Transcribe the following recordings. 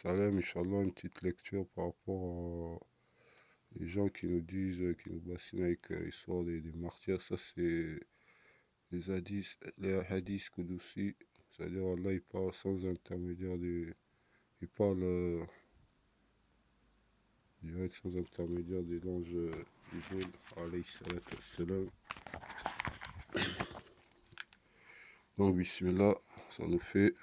Salem, Inch'Allah, une petite lecture par rapport aux gens qui nous disent, qui nous bassinent avec l'histoire des martyrs. Ça, c'est les hadiths Qudussi. C'est-à-dire, Allah, il parle sans intermédiaire il parle direct sans intermédiaire des l'ange Jibril, alayhi salatu wassalam. Donc, bismillah, ça nous fait.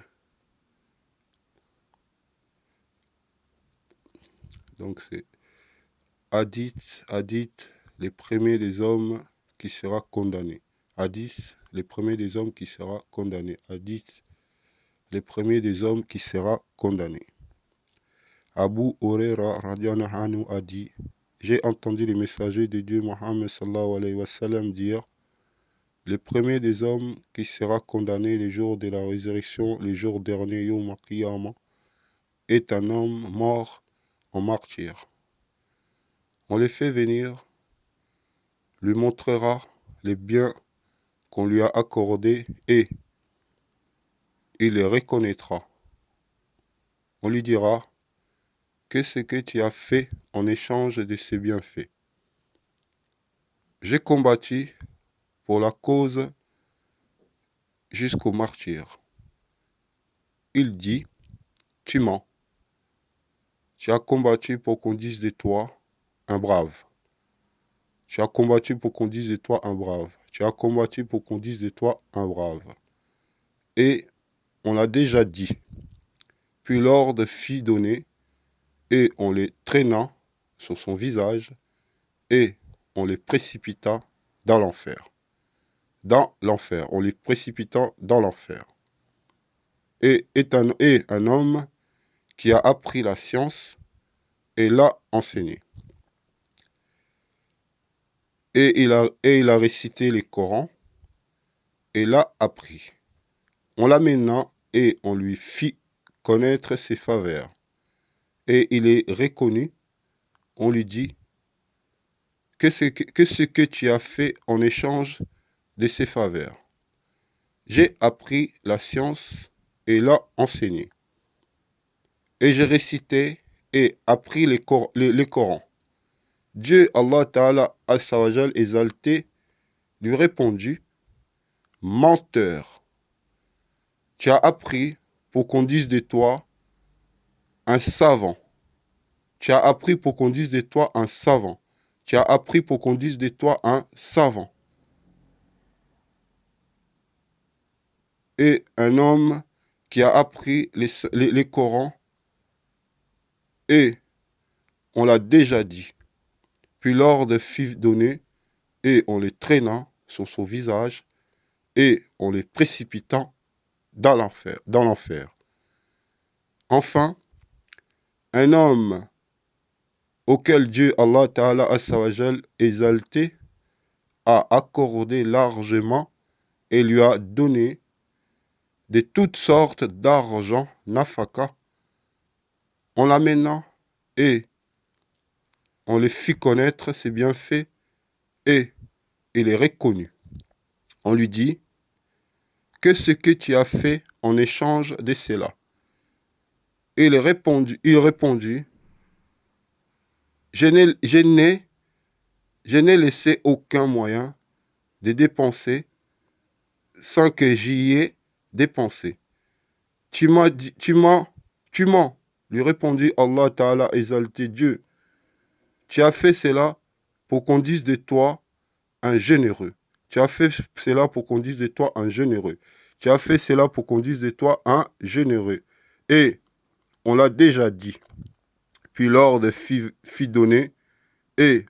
Donc, c'est Hadith, les premiers des hommes qui sera condamné. Hadith, les premiers des hommes qui sera condamné. Hadith, les premiers des hommes qui sera condamné. Abu Huraira radiyallahu anhu a dit: j'ai entendu le messager de Dieu Mohammed sallallahu alayhi wa sallam dire: le premier des hommes qui sera condamné le jour de la résurrection, le jour dernier, Yawm al-Qiyamah, est un homme mort en martyr. On le fait venir, lui montrera les biens qu'on lui a accordés et il les reconnaîtra. On lui dira: qu'est-ce que tu as fait en échange de ces bienfaits? J'ai combattu pour la cause jusqu'au martyr. Il dit: tu mens. Tu as combattu pour qu'on dise de toi un brave. Tu as combattu pour qu'on dise de toi un brave. Tu as combattu pour qu'on dise de toi un brave. Et on l'a déjà dit. Puis l'ordre fit donner, et on les traîna sur son visage, et on les précipita dans l'enfer. Dans l'enfer. On les précipita dans l'enfer. Et un homme qui a appris la science et l'a enseigné. Et il a récité les Corans et l'a appris. On l'amena et on lui fit connaître ses faveurs. Et il est reconnu. On lui dit: qu'est-ce que tu as fait en échange de ces faveurs? J'ai appris la science et l'a enseigné. Et j'ai récité et appris les Corans. Dieu, Allah Ta'ala, As-Sawajal, exalté, lui répondit: menteur, tu as appris pour qu'on dise de toi un savant. Tu as appris pour qu'on dise de toi un savant. Tu as appris pour qu'on dise de toi un savant. Et un homme qui a appris les Corans, et on l'a déjà dit. Puis l'ordre fut donné, et on les traîna sur son visage, et on les précipita dans l'enfer. Enfin, un homme auquel Dieu, Allah Ta'ala As-Sawajal, exalté, a accordé largement et lui a donné de toutes sortes d'argent, nafaka, on l'amena et on les fit connaître ses bienfaits et il est reconnu. On lui dit: qu'est-ce que tu as fait en échange de cela? Et il répondit: je n'ai laissé aucun moyen de dépenser sans que j'y ai dépensé. Tu mens, lui répondit Allah Ta'ala exalté Dieu. Tu as fait cela pour qu'on dise de toi un généreux. Tu as fait cela pour qu'on dise de toi un généreux. Tu as fait cela pour qu'on dise de toi un généreux. Et on l'a déjà dit. Puis l'ordre fit donner et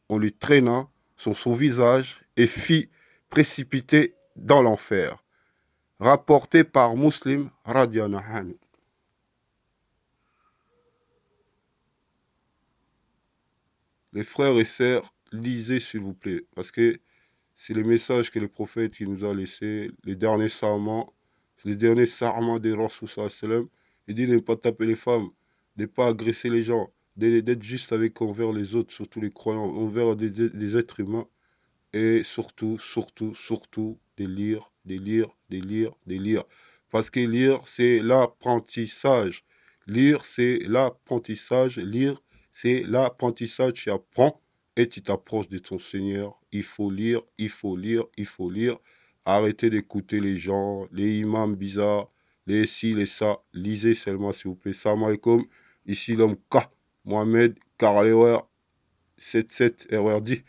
on lui traîna sur son visage et fit précipiter dans l'enfer. Rapporté par Muslim radiyallahu anhu. Les frères et sœurs, lisez s'il vous plaît, parce que c'est le message que le prophète qui nous a laissé, les derniers serments, c'est les derniers serments des Rasul sallallahu alayhi wa sallam. Il dit de ne pas taper les femmes, de ne pas agresser les gens, d'être juste avec envers les autres, surtout les croyants, envers des êtres humains, et surtout, de lire. Parce que lire, c'est l'apprentissage. Lire, c'est l'apprentissage. Lire, c'est l'apprentissage. Tu apprends et tu t'approches de ton Seigneur. Il faut lire, il faut lire, il faut lire. Arrêtez d'écouter les gens, les imams bizarres, les ci, les ça. Lisez seulement, s'il vous plaît. Salam alaikum. Ici l'homme K. Mohamed Karalewer 77 RRD.